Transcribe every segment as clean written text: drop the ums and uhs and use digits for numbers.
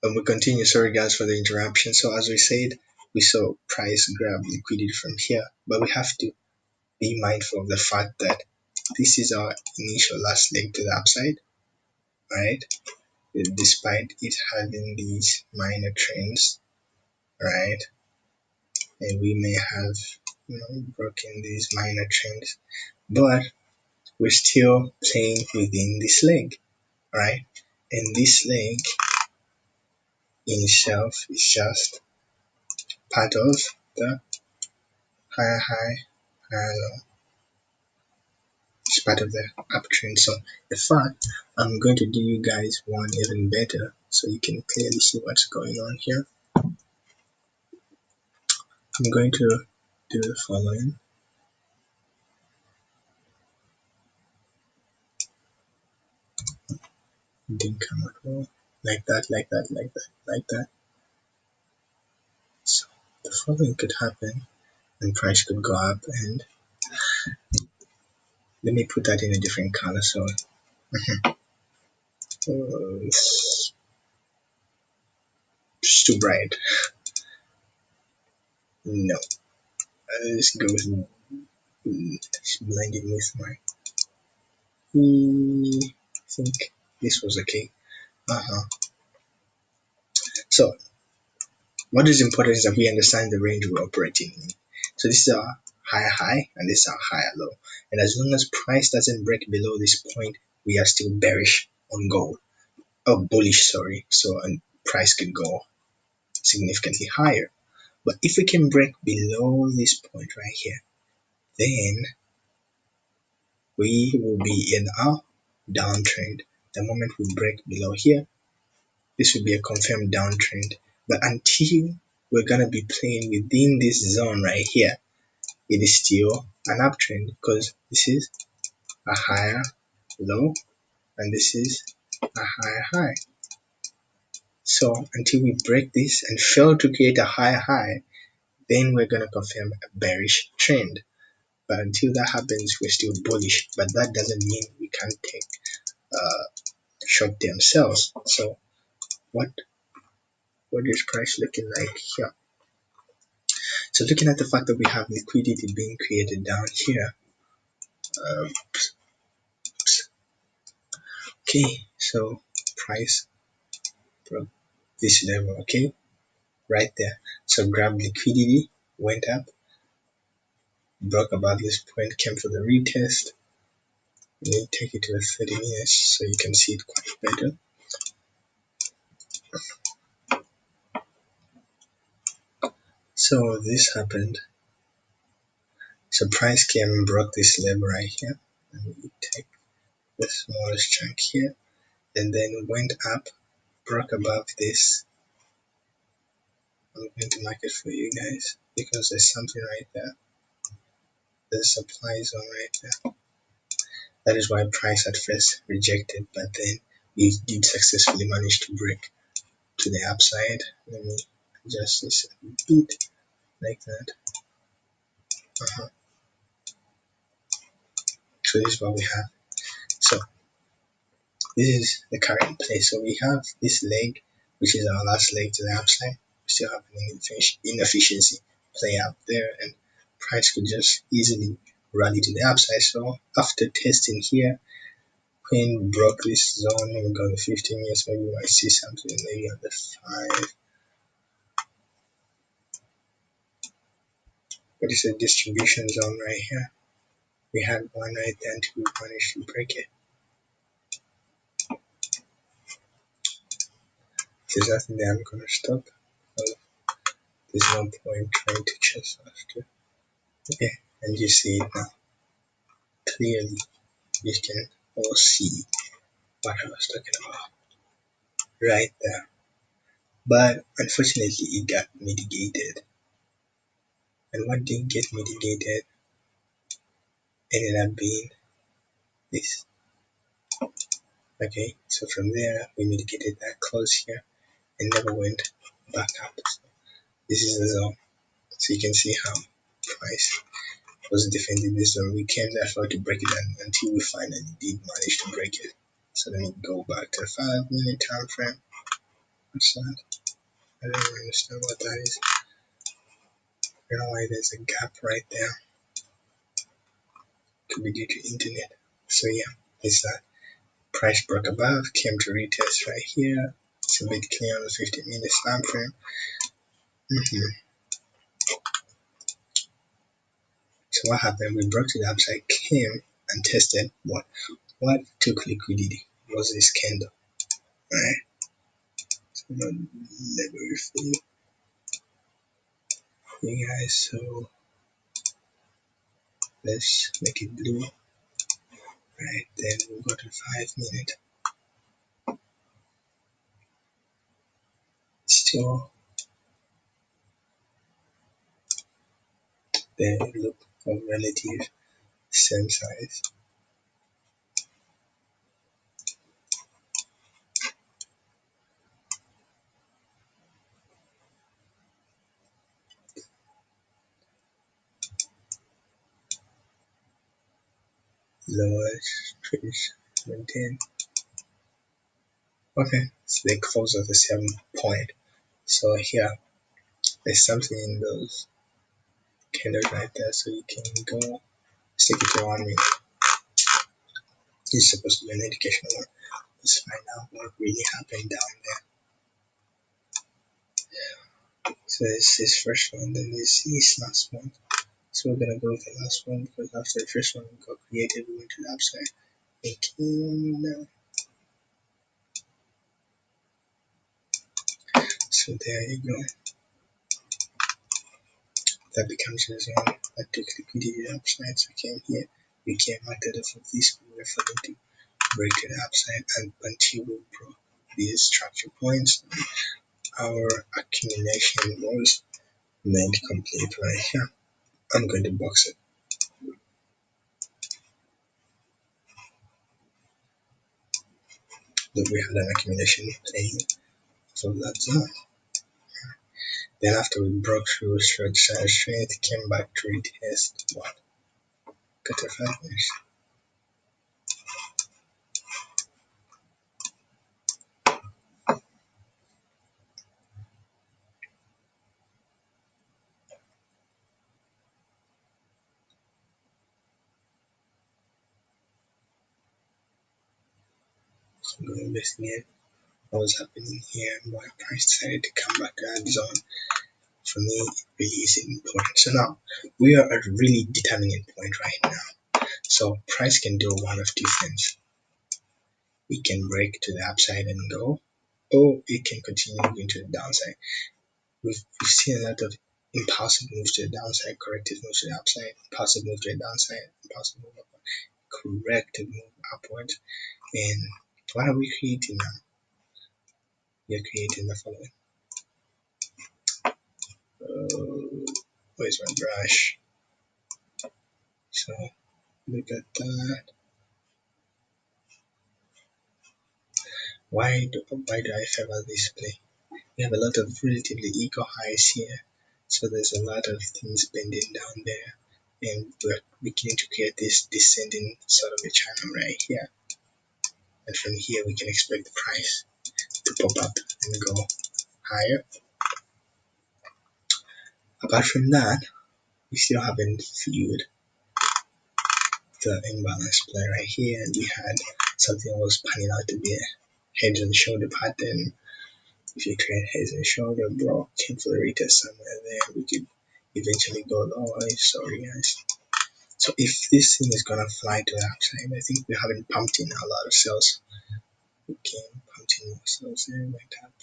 And we continue. Sorry guys for the interruption. So as we said, we saw price grab liquidity from here, but we have to be mindful of the fact that this is our initial last leg to the upside, right? Despite it having these minor trends, right? And we may have broken these minor trends, but we're still playing within this leg, right? And this leg in itself is just part of the higher high, higher low. It's part of the uptrend. So in fact, I'm going to do you guys one even better so you can clearly see what's going on here. I'm going to do the following. It didn't come out well. Like that, like that, like that, like that. So the following could happen and price could go up, and let me put that in a different color so it's too bright. No, this goes blending with my I think this was okay. So what is important is that we understand the range we're operating in. So this is our higher high and this is our higher low. And as long as price doesn't break below this point, we are still bearish on gold. Oh, bullish, sorry. So and price could go significantly higher. But if we can break below this point right here, then we will be in a downtrend. The moment we break below here, this will be a confirmed downtrend. But until we're gonna be playing within this zone right here, it is still an uptrend because this is a higher low and this is a higher high. So until we break this and fail to create a higher high, then we're gonna confirm a bearish trend. But until that happens, we're still bullish. But that doesn't mean we can't take short-term sells. So what is price looking like here? So looking at the fact that we have liquidity being created down here, okay, so price broke this level, okay, right there. So grab liquidity, went up, broke above this point, came for the retest. Let me take it to the 30 minutes so you can see it quite better. So this happened. So price came and broke this level right here. Let me take the smallest chunk here, and then went up, broke above this. I'm going to mark it for you guys because there's something right there. There's a supply zone right there. That is why price at first rejected, but then we did successfully manage to break to the upside. Let me adjust this a bit like that. So this is what we have. So this is the current place. So we have this leg, which is our last leg to the upside. We still have an inefficiency play out there, and price could just easily rally to the upside. So after testing here, when broke this zone, we go to 15 minutes, maybe we might see something maybe on the 5. But it's a distribution zone right here. We had one right there until we managed to break it. There's nothing there, I'm gonna stop. There's no point trying to chase after. Okay, and you see it now. Clearly, you can all see what I was talking about right there. But unfortunately, it got mitigated. And what didn't get mitigated ended up being this. Okay, so from there, we mitigated that close here and never went back up. So this is the zone. So you can see how price was defending this zone. We came that far to break it until we finally did manage to break it. So let me go back to the 5-minute time frame. What's that? I don't understand what that is. I don't know why there's a gap right there. Could be due to internet. So yeah, it's that. Price broke above, came to retest right here. It's a bit clear on the 15-minute time frame. So what happened? We broke to the upside, came and tested what took liquidity was this candle, right? So let me refill you guys. So let's make it blue, right? Then we'll go to 5 minute. Still, then look of relative same size. Lowest trace maintain. Okay, so they close at the 7 point. So here there's something in those candles right there, so you can go stick it to 1 minute. It's supposed to be an educational one. Let's find out what really happened down there. So this is first one, then this is last one. So we're gonna go with the last one because after the first one got created, we went to the upside. It came down. So there you go. That becomes the zone that took liquidity upside. So came here, we came after the of this, we were further to break to the upside and until we broke these structure points. Our accumulation was made complete right here. I'm going to box it. That we had an accumulation playing from that zone. Then after we broke through short side straight, came back to retest what? Got a 5 minutes. So I'm going to investigate what was happening here and why price decided to come back to that zone. For me, it really is important. So now we are at a really determining point right now. So price can do one of two things. It can break to the upside and go, or it can continue going to the downside. We've seen a lot of impulsive moves to the downside, corrective moves to the upside, impulsive move to the downside, impulsive move upward, corrective move upwards. And what are we creating now? We are creating the following. Where's my brush? So look at that. Why do I favor this play? We have a lot of relatively equal highs here, so there's a lot of things bending down there, and we're beginning to create this descending sort of a channel right here. And from here we can expect the price to pop up and go higher. Apart from that, we still haven't viewed the imbalance play right here, and we had something that was panning out to be a head and shoulder pattern. If you create head and shoulder, bro, for the retest somewhere there, we could eventually go lower. Sorry guys. So if this thing is gonna fly to the upside, I think we haven't pumped in a lot of cells. We can pump in more cells there, went up.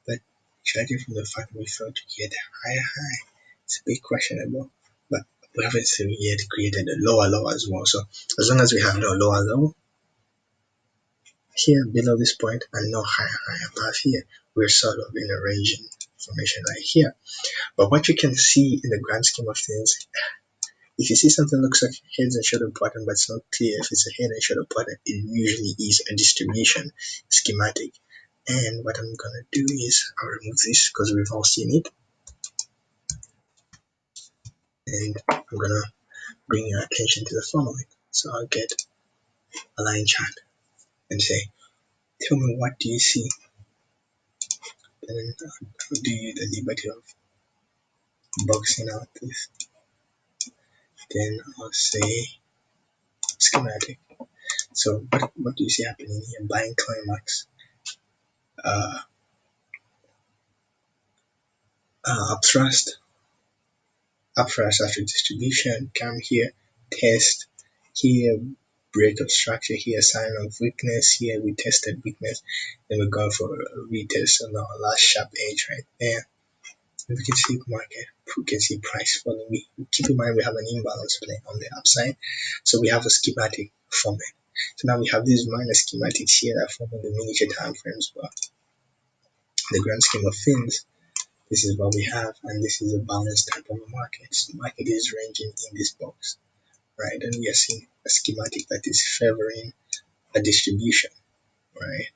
But judging from the fact that we failed to get higher high, it's a bit questionable. But we haven't yet created a lower low as well. So as long as we have no lower low here below this point and no higher high above here, we're sort of in a ranging formation right here. But what you can see in the grand scheme of things, if you see something looks like heads and shoulder pattern but it's not clear if it's a head and shoulder pattern, it usually is a distribution schematic. And what I'm gonna do is I'll remove this because we've all seen it, and I'm gonna bring your attention to the following. So I'll get a line chart and say, tell me what do you see? then I'll do you the liberty of boxing out this. Then I'll say schematic. So what do you see happening here? Buying climax, uh, upthrust, upthrust after distribution, come here, test, here break of structure, here sign of weakness, here we tested weakness, then we're going for a retest on our last sharp edge right there. We can see market, we can see price falling. We keep in mind we have an imbalance play on the upside, so we have a schematic forming. So now we have these minor schematics here that form in the miniature time frames, but the grand scheme of things, this is what we have, and this is a balanced type of a market. So the market is ranging in this box, right? And we are seeing a schematic that is favoring a distribution, right?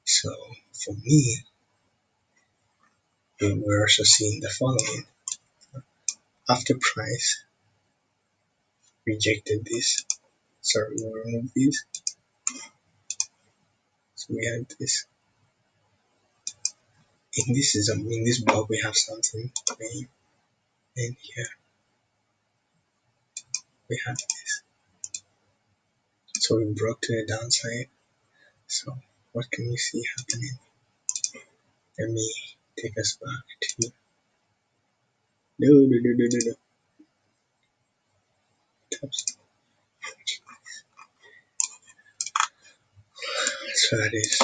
So for me, we're also seeing the following. After price rejected this, sorry, we'll remove this. So we have this. In this block we have something, and here we have this. So we broke to the downside. So what can we see happening? Let me take us back to no. Taps. So that is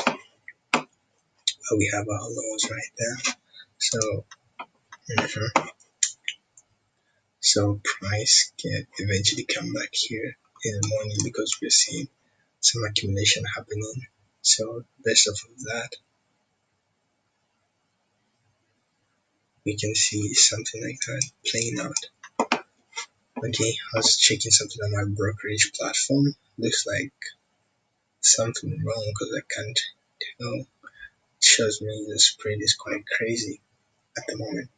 we have our lows right there. So so price can eventually come back here in the morning because we're seeing some accumulation happening. So based off of that, we can see something like that playing out. Okay, I was checking something on my brokerage platform. Looks like something wrong because I can't tell. It shows me the spread is quite crazy at the moment.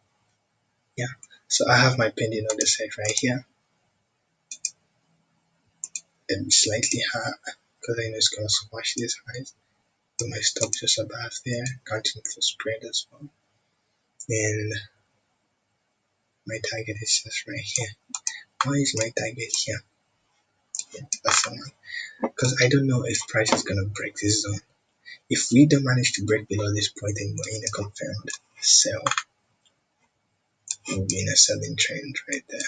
Yeah, so I have my pending order set right here, and slightly high because I know it's gonna squash this highs. With my stop just above there, counting for spread as well. And my target is just right here. Why is my target here? Yeah, that's the one. Because I don't know if price is gonna break this zone. If we don't manage to break below this point and we're in a confirmed sell, we'll be in a selling trend right there.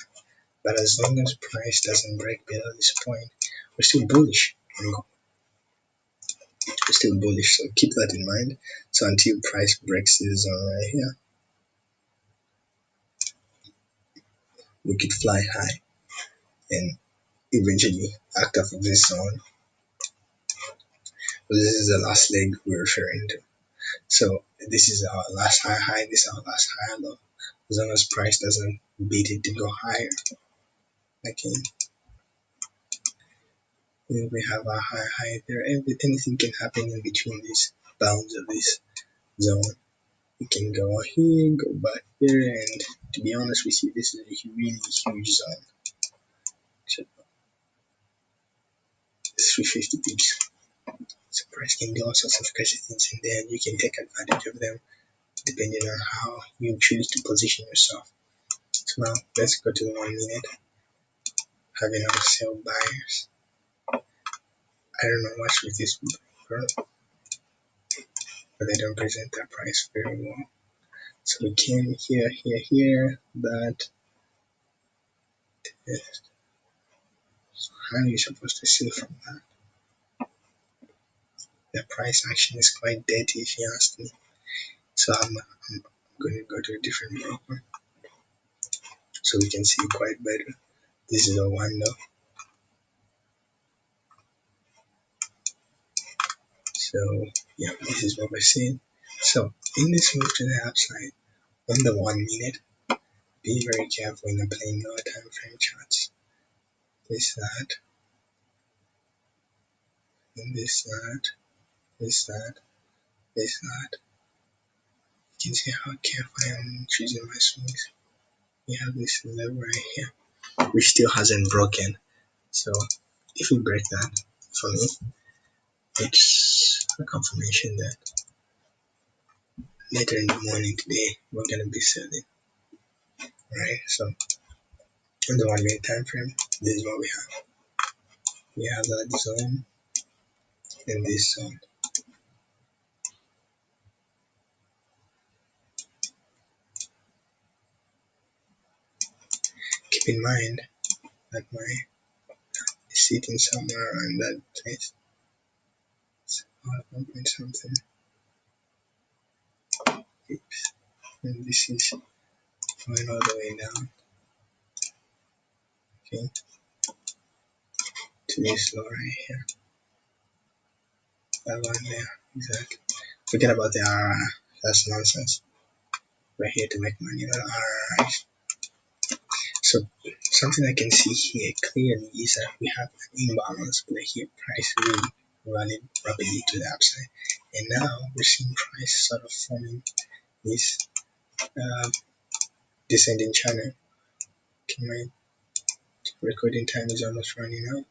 But as long as price doesn't break below this point, we're still bullish. We're still bullish, so keep that in mind. So until price breaks this zone right here, we could fly high and eventually act off of this zone. But this is the last leg we're referring to. So this is our last high, this is our last high low. As long as price doesn't beat it to go higher. Okay. Then we have a high there. Anything can happen in between these bounds of this zone. We can go here, go back there, and to be honest with you, this is a really huge zone. So 350 pips. So price can do all sorts of crazy things in there, and you can take advantage of them depending on how you choose to position yourself. So now let's go to the 1 minute. Having our sell buyers. I don't know what's with this broker, but they don't present their price very well. So we came here, but how are you supposed to see from that? The price action is quite dirty if you ask me. So I'm going to go to a different broker so we can see quite better. This is a window. So yeah, this is what we're seeing. So in this move to the upside, on the 1 minute, be very careful when you're playing lower time frame charts. This, that, and this, that, this, that, this, that. You can see how careful I am choosing my swings. We have this level right here, which still hasn't broken. So if we break that, for me, it's a confirmation that later in the morning today we're gonna be selling. Alright, so on the 1 minute time frame, this is what we have. We have that zone and this zone. Keep in mind that my is sitting somewhere around that place. So 1 point something. Oops. And this is going all the way down, okay, to this low right here. That one there, exactly. Forget about the RRR. That's nonsense. We're here to make money, not RRR. So something I can see here clearly is that we have an imbalance play here. Price really running rapidly to the upside, and now we're seeing price sort of forming this uh, descending channel. Okay, my recording time is almost running out.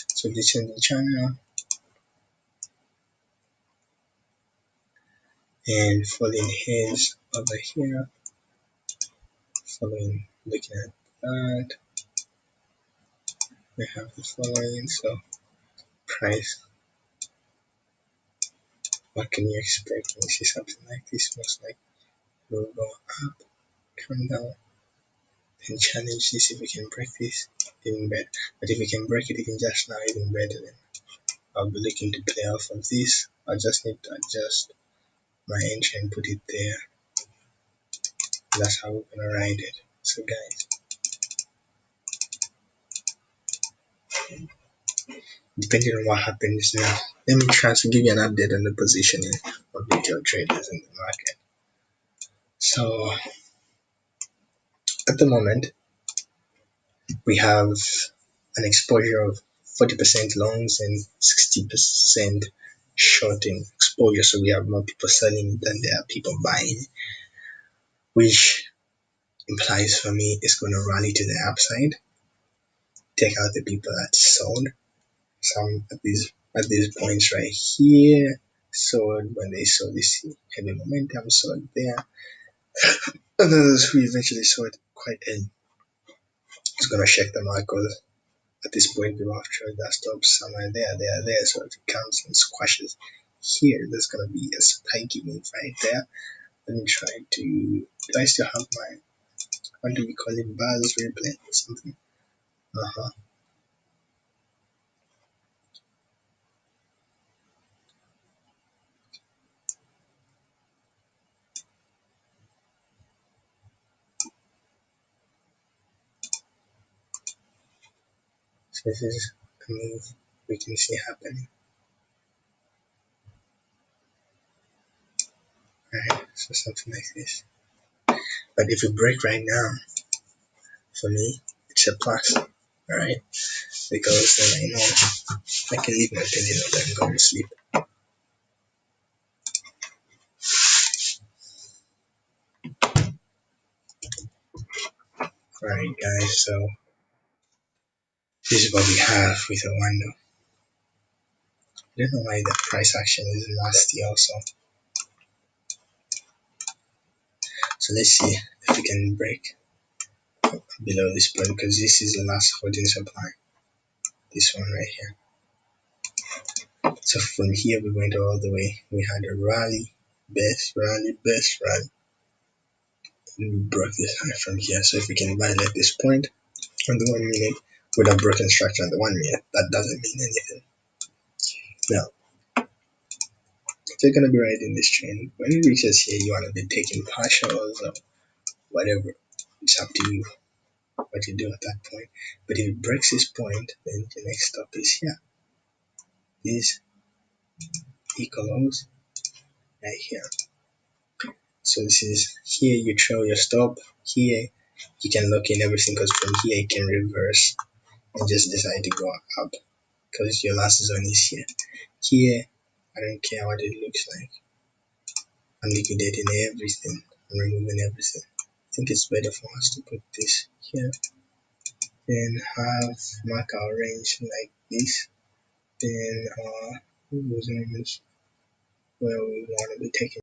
So descending channel and falling heads over here, following, looking at that, we have the following. So price, what can you expect when you see something like this? Most likely will go up, come down, and challenge this. If we can break this, even better. But if we can break it even just now, even better. Then I'll be looking to play off of this. I just need to adjust my entry and put it there. That's how we're gonna ride it. So guys, depending on what happens now, let me try to give you an update on the positioning of retail traders in the market. So at the moment, we have an exposure of 40% longs and 60% shorting exposure. So we have more people selling than there are people buying, which implies for me it's going to rally to the upside. Take out the people that sold. Some at these points right here sold when they saw this heavy momentum, sold there. And those who eventually sold quite early, it's going to shake the market. At this point, we will have tried that stop somewhere there. So if it comes and squashes here, there's gonna be a spiky move right there. Let me try to. Do I still have my? What do we call it? Buzz replay or something? So this is a move we can see happening. Right. So something like this. But if we break right now, for me, it's a plus. Alright, because then I know I can leave my opinion on that and go to sleep. Alright guys, so this is what we have with a window. I don't know why the price action is nasty also. So let's see if we can break below this point, because this is the last holding supply. This one right here. So from here we went all the way. We had a rally, best rally, and we broke this high from here. So if we can violate this point on the 1 minute with a broken structure on the 1 minute, that doesn't mean anything. Now, if you're gonna be riding this trend, when it reaches here, you wanna be taking partials or whatever. It's up to you what you do at that point. But if it breaks this point, then the next stop is here. These equals right here. So this is here you throw your stop, here you can lock in everything, because from here you can reverse and just decide to go up because your last zone is here. Here I don't care what it looks like. I'm liquidating everything. I'm removing everything. I think it's better for us to put this here, then have mark our range like this, then those elements where we want to be taking